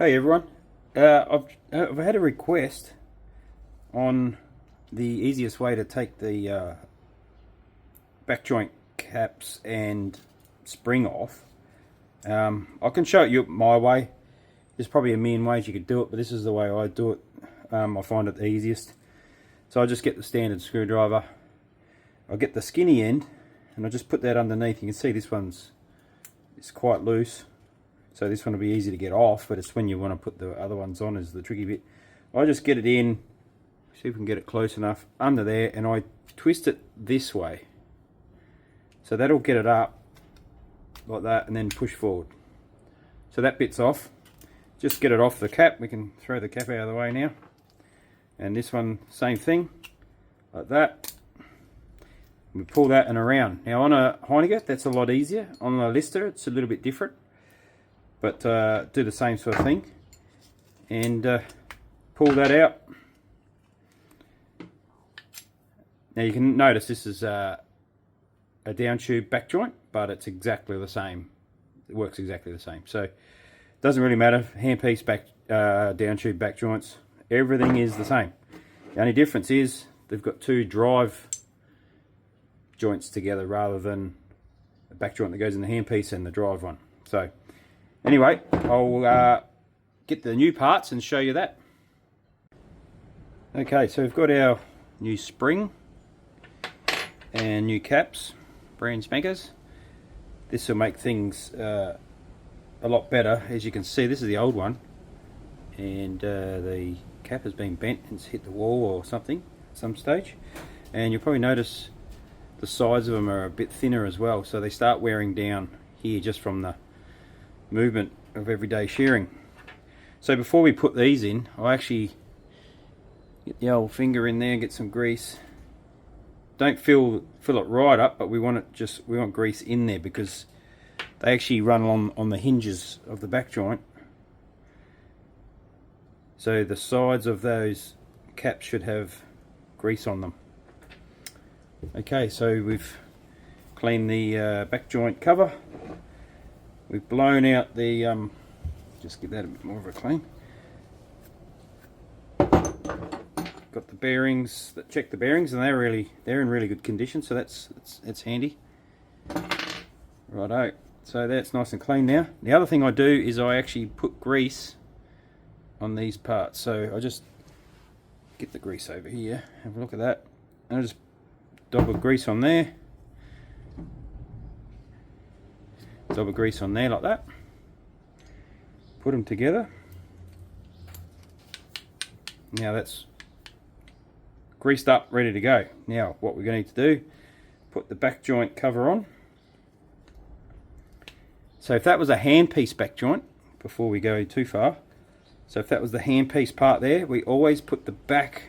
Hey everyone, I've had a request on the easiest way to take the back joint caps and spring off. I can show it you my way. There's probably a million ways you could do it, but this is the way I do it. I find it the easiest. So I just get the standard screwdriver. I get the skinny end and I just put that underneath. You can see this it's quite loose. So this one will be easy to get off, but it's when you want to put the other ones on is the tricky bit. I just get it in, see if we can get it close enough, under there, and I twist it this way. So that'll get it up, like that, and then push forward. So that bit's off. Just get it off the cap. We can throw the cap out of the way now. And this one, same thing, like that. We pull that and around. Now on a Heineken, that's a lot easier. On a Lister, it's a little bit different. But do the same sort of thing and pull that out. Now you can notice this is a down tube back joint, but it's exactly the same. It works exactly the same. So it doesn't really matter. Handpiece back down tube back joints, everything is the same. The only difference is they've got two drive joints together rather than a back joint that goes in the handpiece and the drive one. So anyway, I'll get the new parts and show you that. Okay, so we've got our new spring and new caps, brand spankers. This will make things a lot better. As you can see, this is the old one, and the cap has been bent and it's hit the wall or something at some stage. And you'll probably notice the sides of them are a bit thinner as well, so they start wearing down here just from the movement of everyday shearing. So before we put these in, I'll actually get the old finger in there and get some grease. Don't fill it right up, but we want grease in there because they actually run on the hinges of the back joint. So the sides of those caps should have grease on them. Okay, so we've cleaned the back joint cover. We've blown out the, just give that a bit more of a clean. Got the bearings, check the bearings, and they're in really good condition, so that's handy. Righto, so that's nice and clean now. The other thing I do is I actually put grease on these parts. So I just get the grease over here, have a look at that, and I just dab of grease on there. Dab of grease on there like that. Put them together. Now that's greased up, ready to go. Now what we're going to need to do, put the back joint cover on. So if that was a handpiece back joint, before we go too far, so if that was the handpiece part there, we always put the back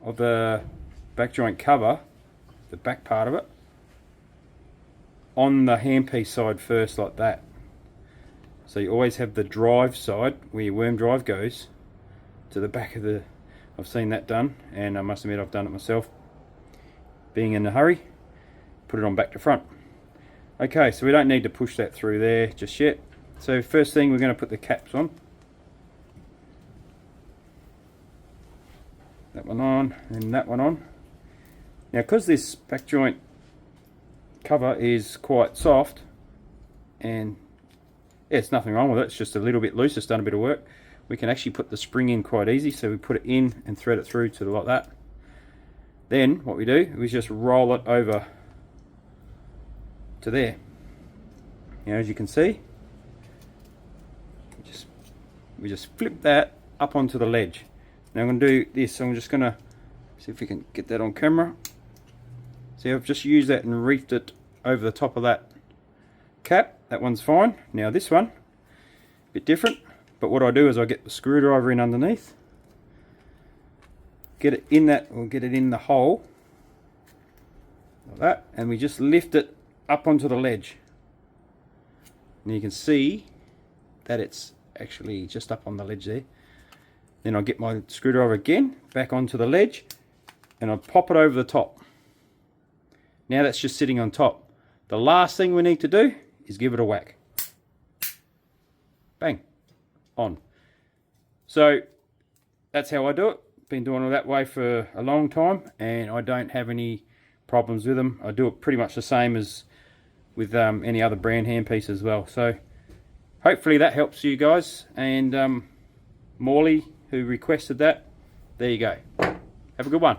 of the back joint cover, the back part of it, on the handpiece side first, like that. So you always have the drive side where your worm drive goes to the back of the, I've seen that done, and I must admit I've done it myself being in a hurry. Put it on back to front. Okay, so we don't need to push that through there just yet. So first thing, we're going to put the caps on. That one on and that one on. Now because this back joint cover is quite soft, and yeah, it's nothing wrong with it, it's just a little bit loose, it's done a bit of work, we can actually put the spring in quite easy. So we put it in and thread it through to like that. Then what we do is just roll it over to there. Now as you can see, we just flip that up onto the ledge. Now I'm going to do this, I'm just going to see if we can get that on camera. See, I've just used that and reefed it over the top of that cap. That one's fine. Now this one, a bit different, but what I do is I get the screwdriver in underneath, get it in that, or get it in the hole, like that, and we just lift it up onto the ledge. And you can see that it's actually just up on the ledge there. Then I'll get my screwdriver again, back onto the ledge, and I'll pop it over the top. Now that's just sitting on top. The last thing we need to do is give it a whack. Bang. on. So that's how I do it. Been doing it that way for a long time, and I don't have any problems with them. I do it pretty much the same as with any other brand handpiece as well. So hopefully that helps you guys. And Morley, who requested that, there you go. Have a good one.